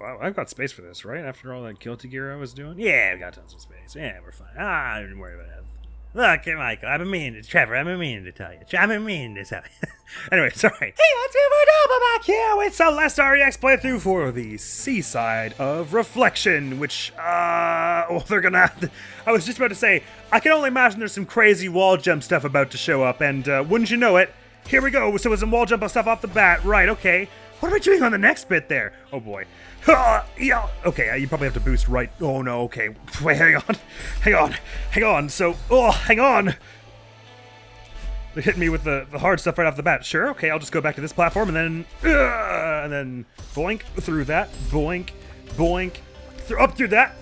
Wow, I've got space for this, right? After all that guilty gear I was doing? Yeah, we got tons of space. Yeah, we're fine. I don't worry about it. Look, Michael, I've been meaning to, Trevor, I've been meaning to tell you. I've been meaning to tell you. Anyway, sorry. Hey, let's move on back here with Celeste REX playthrough for the Seaside of Reflection, which, they're gonna have to, I was just about to say, I can only imagine there's some crazy wall jump stuff about to show up, and wouldn't you know it, here we go. So with some wall jump stuff off the bat, right, okay. What are we doing on the next bit there? Oh boy. Yeah. Okay, you probably have to boost right. Oh no, okay. Wait, hang on. So, hang on. They're hitting me with the hard stuff right off the bat. Sure, okay, I'll just go back to this platform and then boink through that. Boink, up through that.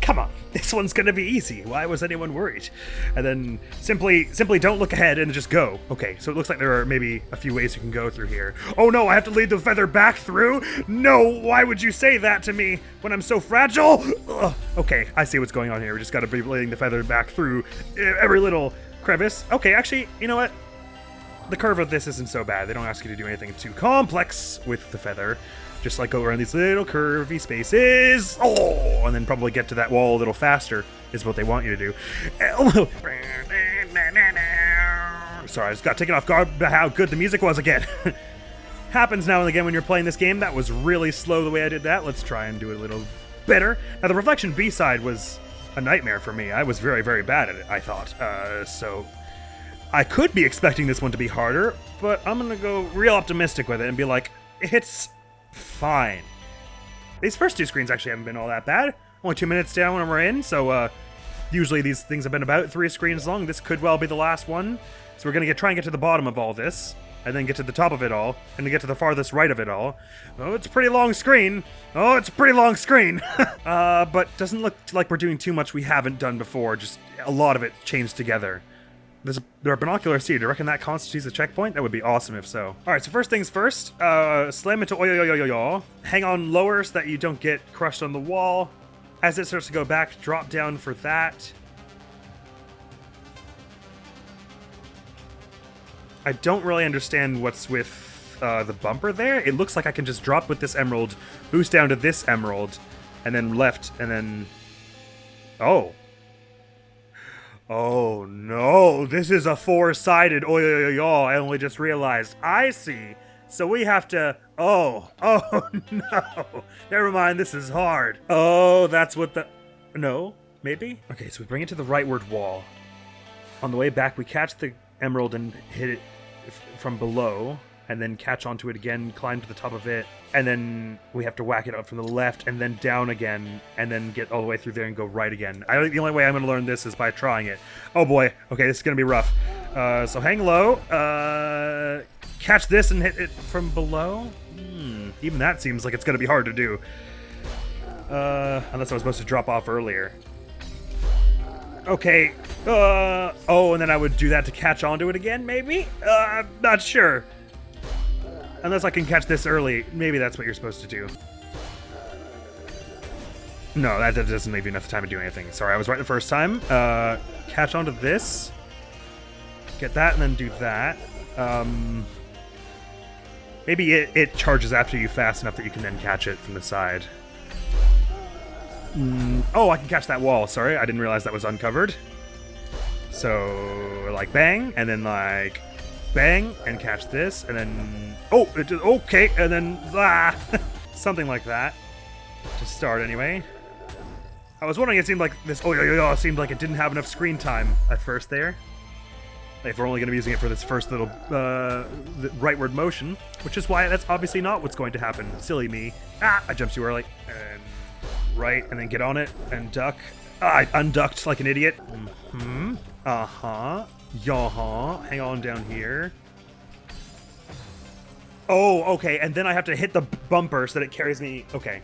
Come on. This one's gonna be easy. Why was anyone worried? And then simply don't look ahead and just go. Okay, so it looks like there are maybe a few ways you can go through here. Oh no, I have to lead the feather back through? No, why would you say that to me when I'm so fragile? Ugh. Okay, I see what's going on here. We just gotta be leading the feather back through every little crevice. Okay, actually, you know what? The curve of this isn't so bad. They don't ask you to do anything too complex with the feather. Just like go around these little curvy spaces. Oh, and then probably get to that wall a little faster is what they want you to do. Sorry, I just got taken off guard by how good the music was again. Happens now and again when you're playing this game. That was really slow the way I did that. Let's try and do it a little better. Now, the Reflection B-side was a nightmare for me. I was very, very bad at it, I thought. So I could be expecting this one to be harder, but I'm going to go real optimistic with it and be like, it's fine. These first two screens actually haven't been all that bad. Only 2 minutes down when we're in, so usually these things have been about 3 screens long. This could well be the last one. So we're gonna try and get to the bottom of all this, and then get to the top of it all, and then get to the farthest right of it all. Oh, it's a pretty long screen. But doesn't look like we're doing too much we haven't done before. Just a lot of it chained together. There are binoculars here. Do you reckon that constitutes a checkpoint? That would be awesome if so. All right, so first things first, slam into OYOYOYOYOYAUGH. Hang on lower so that you don't get crushed on the wall. As it starts to go back, drop down for that. I don't really understand what's with the bumper there. It looks like I can just drop with this emerald, boost down to this emerald, and then left, and then... Oh no, this is a 4-sided OYOYOYOYAUGH. I only just realized. I see. So we have to... Oh no. Never mind, this is hard. Oh, that's what the... No, maybe? Okay, so we bring it to the rightward wall. On the way back, we catch the emerald and hit it from below, and then catch onto it again, climb to the top of it, and then we have to whack it up from the left, and then down again, and then get all the way through there and go right again. I think the only way I'm going to learn this is by trying it. Oh boy, okay, this is going to be rough. So hang low, catch this and hit it from below? Even that seems like it's going to be hard to do. Unless I was supposed to drop off earlier. Okay, and then I would do that to catch onto it again, maybe? I'm not sure. Unless I can catch this early. Maybe that's what you're supposed to do. No, that doesn't leave you enough time to do anything. Sorry, I was right the first time. Catch onto this. Get that and then do that. Maybe it charges after you fast enough that you can then catch it from the side. Oh, I can catch that wall. Sorry, I didn't realize that was uncovered. So, like bang, and then like... bang, and catch this, and then... Oh, okay, and then... something like that. To start, anyway. I was wondering, it seemed like this... seemed like it didn't have enough screen time at first there. If we're only going to be using it for this first little rightward motion. Which is why that's obviously not what's going to happen. Silly me. I jumped too early. And right, and then get on it, and duck. I unducked like an idiot. Yaha. Hang on down here. Oh, okay, and then I have to hit the bumper so that it carries me... Okay,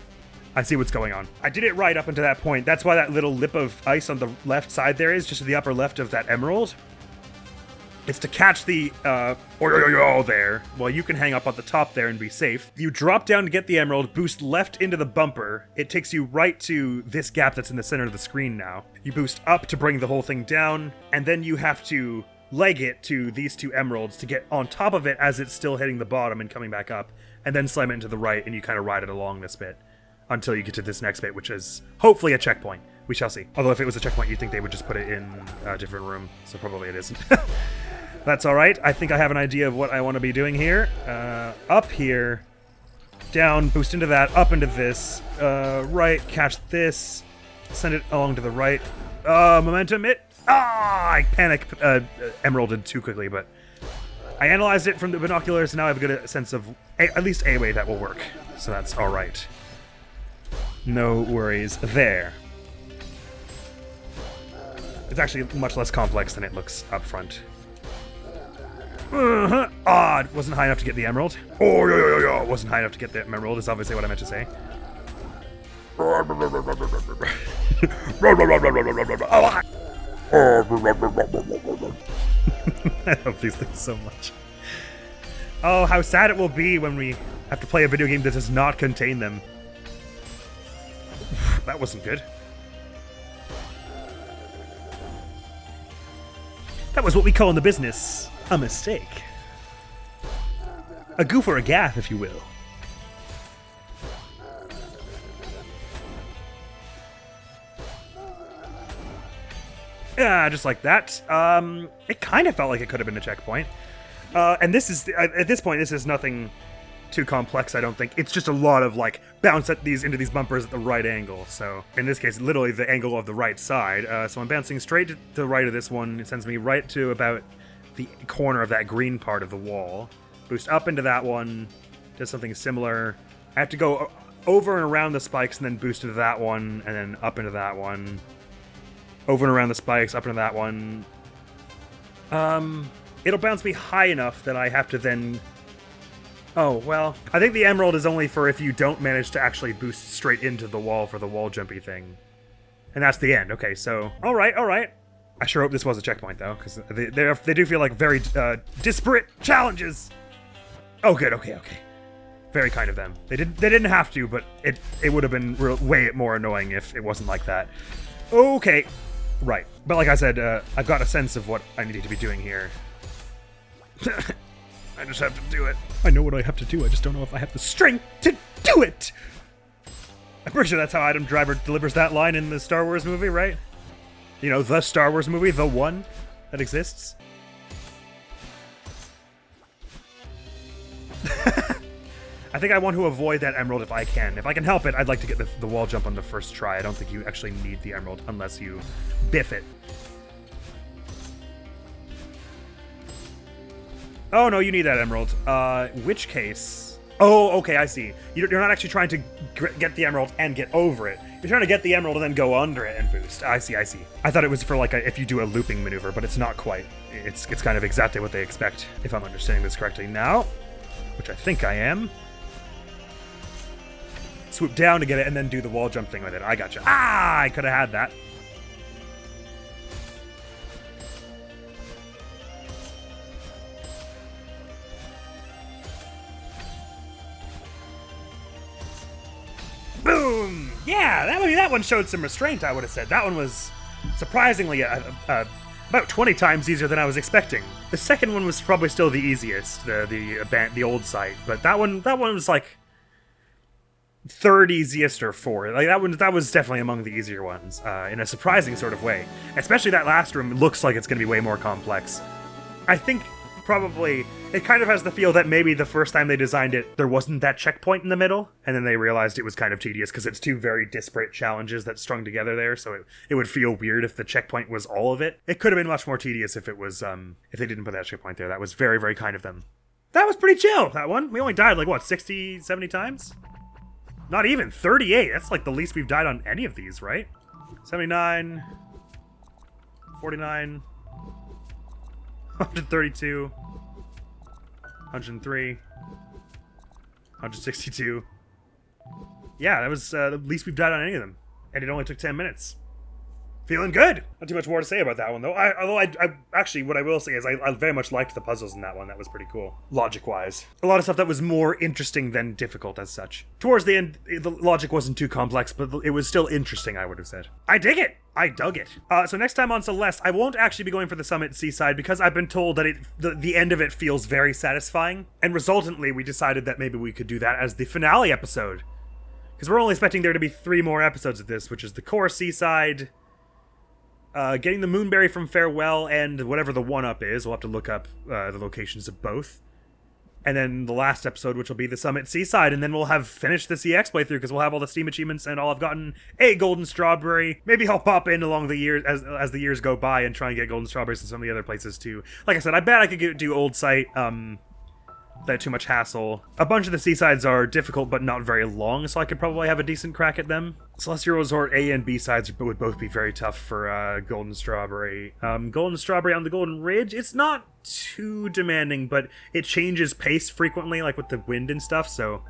I see what's going on. I did it right up until that point. That's why that little lip of ice on the left side there is, just to the upper left of that emerald. It's to catch the, there. Well, you can hang up on the top there and be safe. You drop down to get the emerald, boost left into the bumper. It takes you right to this gap that's in the center of the screen now. You boost up to bring the whole thing down, and then you have to leg it to these 2 emeralds to get on top of it as it's still hitting the bottom and coming back up, and then slam it into the right, and you kind of ride it along this bit. until you get to this next bit, which is hopefully a checkpoint. We shall see. Although if it was a checkpoint, you'd think they would just put it in a different room. So probably it isn't. That's all right. I think I have an idea of what I want to be doing here. Up here, down, boost into that, up into this, right, catch this, send it along to the right. Momentum, I panicked, emeralded too quickly, but I analyzed it from the binoculars, and now I have a good sense of at least a way that will work. So that's all right. No worries there. It's actually much less complex than it looks up front. It wasn't high enough to get the emerald. Oh, yo, it wasn't high enough to get the emerald, is obviously what I meant to say. I love these things so much. Oh, how sad it will be when we have to play a video game that does not contain them. That wasn't good. That was what we call in the business a mistake. A goof or a gaff, if you will. Yeah, just like that. It kind of felt like it could have been a checkpoint. And this is, at this point, this is nothing too complex, I don't think. It's just a lot of, like, bounce at these into these bumpers at the right angle. So, in this case, literally the angle of the right side. So I'm bouncing straight to the right of this one. It sends me right to about the corner of that green part of the wall. Boost up into that one. Does something similar. I have to go over and around the spikes and then boost into that one, and then up into that one. Over and around the spikes, up into that one. It'll bounce me high enough that I have to then... Oh, well, I think the emerald is only for if you don't manage to actually boost straight into the wall for the wall jumpy thing. And that's the end. Okay, so... Alright. I sure hope this was a checkpoint, though, because they do feel like very disparate challenges. Oh, good. Okay. Very kind of them. They didn't have to, but it would have been way more annoying if it wasn't like that. Okay. Right. But like I said, I've got a sense of what I need to be doing here. I just have to do it. I know what I have to do, I just don't know if I have the strength to do it! I'm pretty sure that's how Adam Driver delivers that line in the Star Wars movie, right? You know, the Star Wars movie, the one that exists. I think I want to avoid that emerald if I can. If I can help it, I'd like to get the wall jump on the first try. I don't think you actually need the emerald unless you biff it. Oh, no, you need that emerald. Which case... Oh, okay, I see. You're not actually trying to get the emerald and get over it. You're trying to get the emerald and then go under it and boost. I see. I thought it was for, like, if you do a looping maneuver, but it's not quite. It's kind of exactly what they expect, if I'm understanding this correctly now. Which I think I am. Swoop down to get it and then do the wall jump thing with it. I gotcha. Ah, I could have had that. Boom! Yeah, that one showed some restraint, I would have said. That one was surprisingly about 20 times easier than I was expecting. The second one was probably still the easiest, the old site, but that one was like third easiest or fourth. Like that was definitely among the easier ones, in a surprising sort of way. Especially that last room looks like it's going to be way more complex. I think probably it kind of has the feel that maybe the first time they designed it, there wasn't that checkpoint in the middle, and then they realized it was kind of tedious because it's two very disparate challenges that strung together there, so it would feel weird if the checkpoint was all of it. It could have been much more tedious if it was, if they didn't put that checkpoint there. That was very, very kind of them. That was pretty chill, that one. We only died like, what, 60, 70 times? Not even, 38. That's like the least we've died on any of these, right? 79, 49, 132, 103, 162. Yeah, that was the least we've died on any of them. And it only took 10 minutes. Feeling good! Not too much more to say about that one, though. Although I actually, what I will say is I very much liked the puzzles in that one. That was pretty cool, logic-wise. A lot of stuff that was more interesting than difficult as such. Towards the end, the logic wasn't too complex, but it was still interesting, I would have said. I dig it! I dug it. So next time on Celeste, I won't actually be going for the Summit Seaside because I've been told that the end of it feels very satisfying. And resultantly, we decided that maybe we could do that as the finale episode. Because we're only expecting there to be 3 more episodes of this, which is the core Seaside, getting the Moonberry from Farewell, and whatever the one-up is. We'll have to look up the locations of both. And then the last episode, which will be the Summit Seaside, and then we'll have finished this EX playthrough, because we'll have all the Steam achievements, and I'll have gotten a Golden Strawberry. Maybe I'll pop in along the years, as the years go by, and try and get Golden Strawberries in some of the other places, too. Like I said, I bet I could do Old Site, without too much hassle. A bunch of the Seasides are difficult, but not very long, so I could probably have a decent crack at them. Celestial Resort A and B sides would both be very tough for Golden Strawberry. Golden Strawberry on the Golden Ridge, it's not too demanding, but it changes pace frequently, like with the wind and stuff, so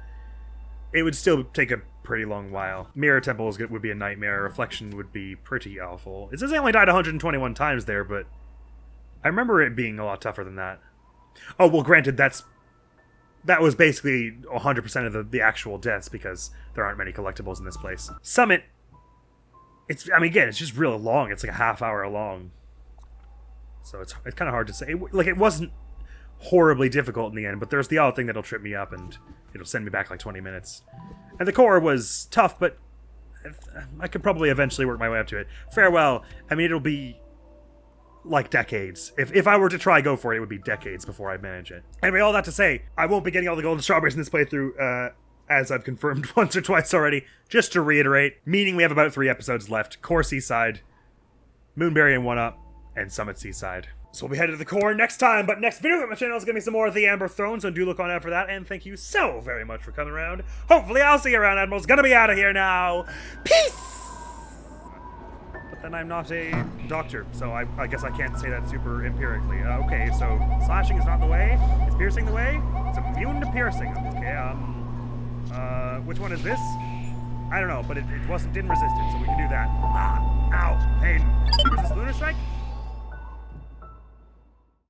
it would still take a pretty long while. Mirror Temple would be a nightmare. Reflection would be pretty awful. It says I only died 121 times there, but I remember it being a lot tougher than that. Oh, well, granted, that was basically 100% of the actual deaths, because there aren't many collectibles in this place. Summit, again, it's just real long. It's like a half-hour long. So it's kind of hard to say. It wasn't horribly difficult in the end, but there's the odd thing that'll trip me up, and it'll send me back like 20 minutes. And the core was tough, but I could probably eventually work my way up to it. Farewell, it'll be like decades. If I were to try go for it, it would be decades before I'd manage it. Anyway, all that to say, I won't be getting all the Golden Strawberries in this playthrough, as I've confirmed once or twice already. Just to reiterate, meaning we have about 3 episodes left. Core Seaside, Moonberry and 1-Up, and Summit Seaside. So we'll be headed to the core next time, but next video on my channel is going to be some more of the Amber Throne, so do look on out for that, and thank you so very much for coming around. Hopefully I'll see you around. Admiral's gonna be out of here now. Peace! Then I'm not a doctor, so I guess I can't say that super empirically. Okay, so slashing is not the way. Is piercing the way? It's immune to piercing. Okay, which one is this? I don't know, but it didn't resist it, so we can do that. Ah, ow.